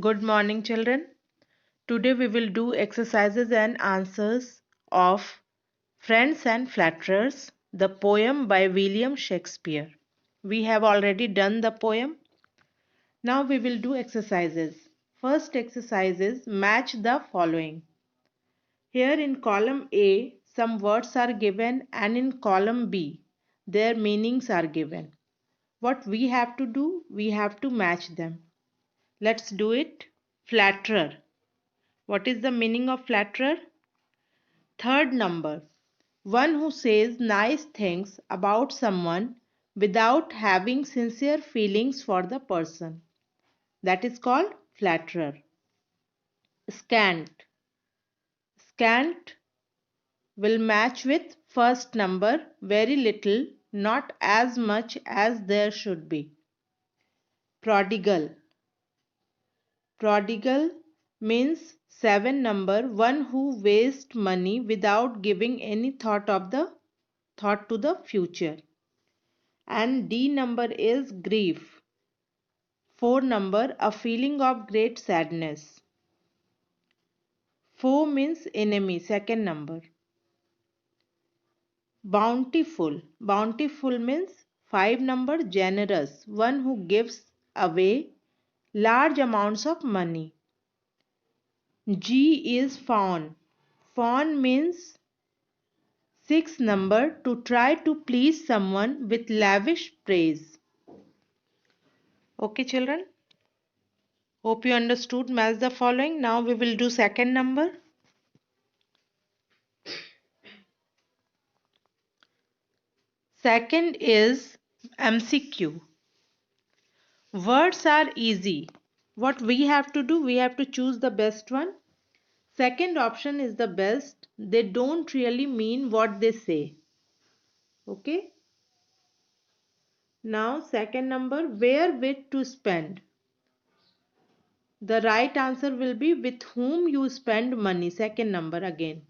Good morning, children. Today we will do exercises and answers of Friends and Flatterers, the poem by William Shakespeare. We have already done the poem. Now we will do exercises. First exercise is match the following. Here in column A, some words are given, and in column B, their meanings are given. What we have to do? We have to match them. Let's do it. Flatterer. What is the meaning of flatterer? Third number. One who says nice things about someone without having sincere feelings for the person. That is called flatterer. Scant. Scant will match with first number, very little, not as much as there should be. Prodigal. Prodigal means 7 number, one who wastes money without giving any thought to the future. And D number is grief. 4 number, a feeling of great sadness. Foe means enemy, second number. Bountiful. Bountiful means 5 number, generous, one who gives away large amounts of money. G is fawn. Fawn means 6 number, to try to please someone with lavish praise. Okay, children? Hope you understood. Match the following. Now we will do second number. Second is MCQ. Words are easy. What we have to do? We have to choose the best one. Second option is the best. They don't really mean what they say. Okay. Now second number, wherewith to spend. The right answer will be with whom you spend money. Second number again.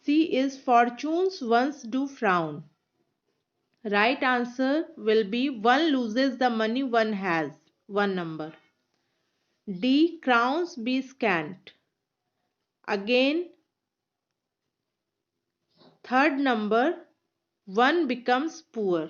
C is fortunes once do frown. Right answer will be one loses the money one has. One number. D, crowns be scant. Again, third number, one becomes poor.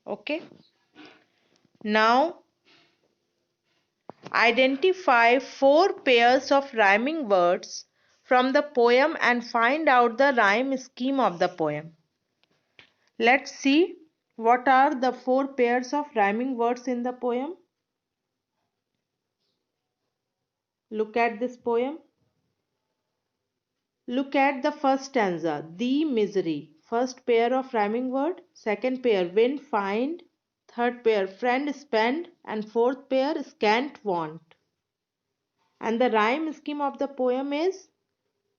Okay. Now, identify 4 pairs of rhyming words from the poem and find out the rhyme scheme of the poem. Let's see what are the 4 pairs of rhyming words in the poem. Look at this poem. Look at the first stanza, the misery. First pair of rhyming word. Second pair, win, find. Third pair, friend, spend. And fourth pair, scant, want. And the rhyme scheme of the poem is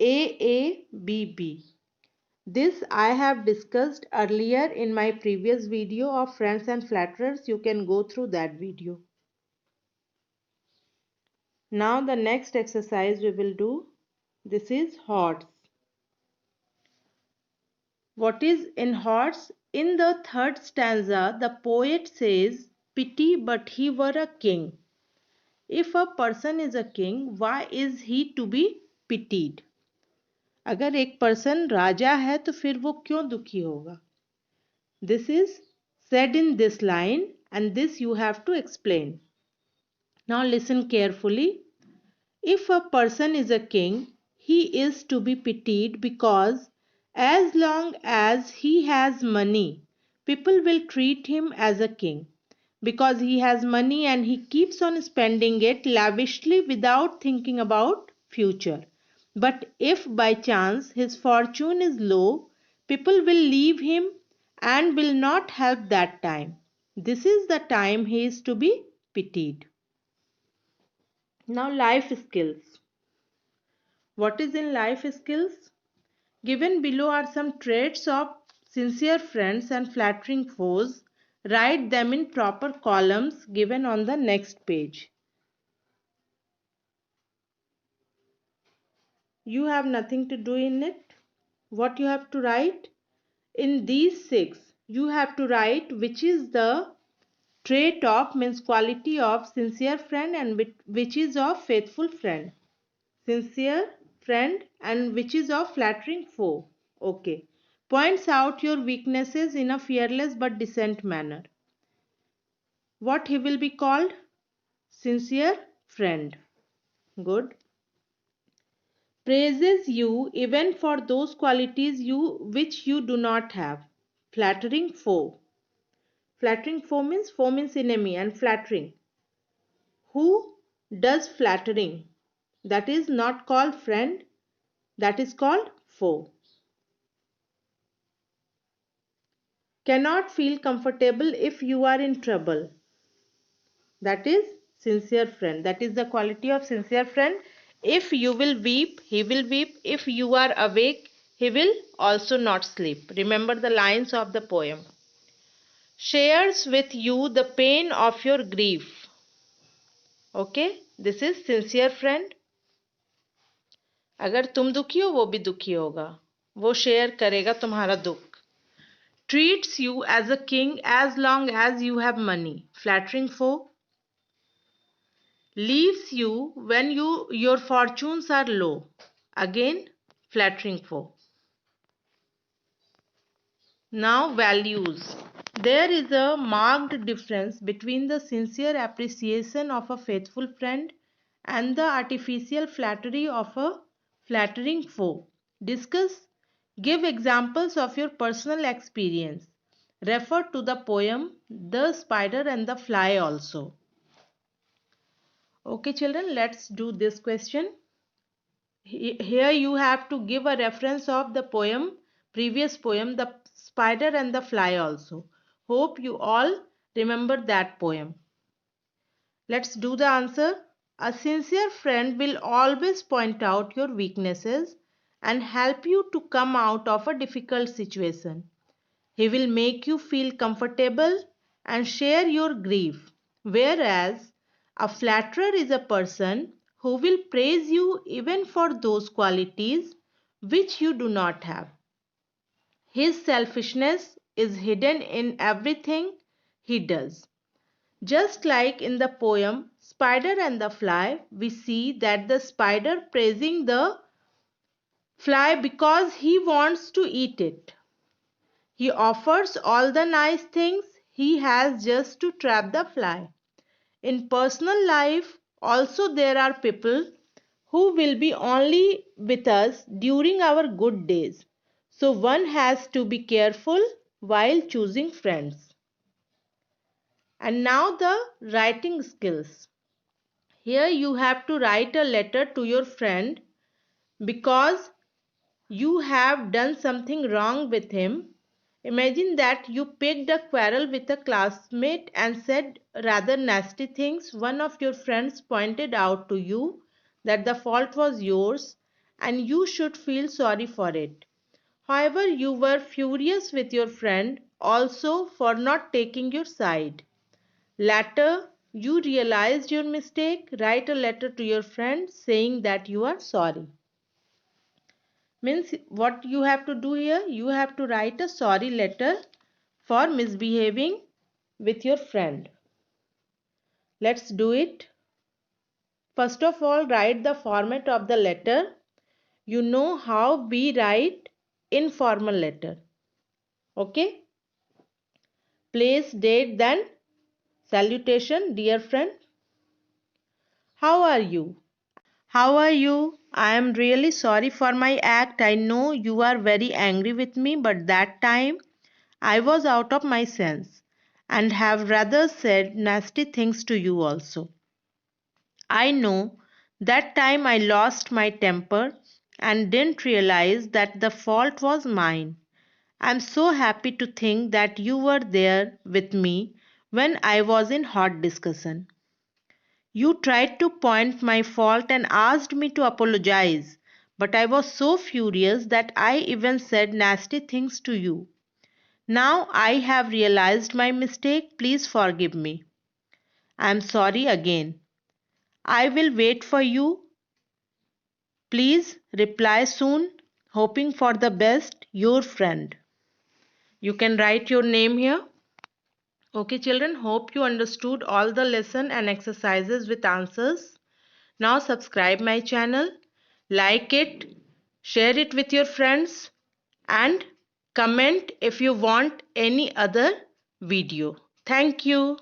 AABB. This I have discussed earlier in my previous video of Friends and Flatterers. You can go through that video. Now the next exercise we will do. This is hordes. What is in hordes? In the third stanza, the poet says, pity but he were a king. If a person is a king, why is he to be pitied? अगर एक person राजा है तो फिर वो क्यों दुखी होगा? This is said in this line and this you have to explain. Now listen carefully. If a person is a king, he is to be pitied because as long as he has money, people will treat him as a king. Because he has money and he keeps on spending it lavishly without thinking about future. But if by chance his fortune is low, people will leave him and will not help that time. This is the time he is to be pitied. Now life skills. What is in life skills? Given below are some traits of sincere friends and flattering foes. Write them in proper columns given on the next page. You have nothing to do in it. What you have to write? In these 6, you have to write which is the Trait of means quality of sincere friend and which is of faithful friend. Sincere friend and which is of flattering foe. Okay. Points out your weaknesses in a fearless but decent manner. What he will be called? Sincere friend. Good. Praises you even for those qualities which you do not have. Flattering foe. Flattering foe means enemy, and flattering. Who does flattering? That is not called friend, that is called foe. Cannot feel comfortable if you are in trouble. That is sincere friend. That is the quality of sincere friend. If you will weep, he will weep. If you are awake, he will also not sleep. Remember the lines of the poem. Shares with you the pain of your grief. Okay, this is sincere friend. अगर तुम दुखी हो वो भी दुखी होगा, वो share करेगा तुम्हारा दुख. Treats you as a king as long as you have money. Flattering foe. Leaves you when your fortunes are low. Again, flattering foe. Now, values. There is a marked difference between the sincere appreciation of a faithful friend and the artificial flattery of a flattering foe. Discuss. Give examples of your personal experience. Refer to the poem The Spider and the Fly also. Okay children, let's do this question. Here you have to give a reference of the poem, previous poem, The Spider and the Fly also. Hope you all remember that poem. Let's do the answer. A sincere friend will always point out your weaknesses and help you to come out of a difficult situation. He will make you feel comfortable and share your grief, whereas a flatterer is a person who will praise you even for those qualities which you do not have. His selfishness is hidden in everything he does. Just like in the poem Spider and the Fly, we see that the spider praising the fly because he wants to eat it. He offers all the nice things he has just to trap the fly. In personal life, also there are people who will be only with us during our good days. So one has to be careful while choosing friends. And now the writing skills. Here you have to write a letter to your friend because you have done something wrong with him. Imagine that you picked a quarrel with a classmate and said rather nasty things. One of your friends pointed out to you that the fault was yours and you should feel sorry for it. However, you were furious with your friend also for not taking your side. Later, you realized your mistake. Write a letter to your friend saying that you are sorry. Means what you have to do here? You have to write a sorry letter for misbehaving with your friend. Let's do it. First of all, write the format of the letter. You know how we write informal letter. Okay? Place, date, then salutation. Dear friend, how are you? How are you? I am really sorry for my act. I know you are very angry with me, but that time I was out of my sense and have rather said nasty things to you also. I know that time I lost my temper and didn't realize that the fault was mine. I'm so happy to think that you were there with me when I was in hot discussion. You tried to point my fault and asked me to apologize, but I was so furious that I even said nasty things to you. Now I have realized my mistake. Please forgive me. I am sorry again. I will wait for you. Please reply soon. Hoping for the best. Your friend. You can write your name here. Okay children, hope you understood all the lesson and exercises with answers. Now subscribe my channel, like it, share it with your friends and comment if you want any other video. Thank you.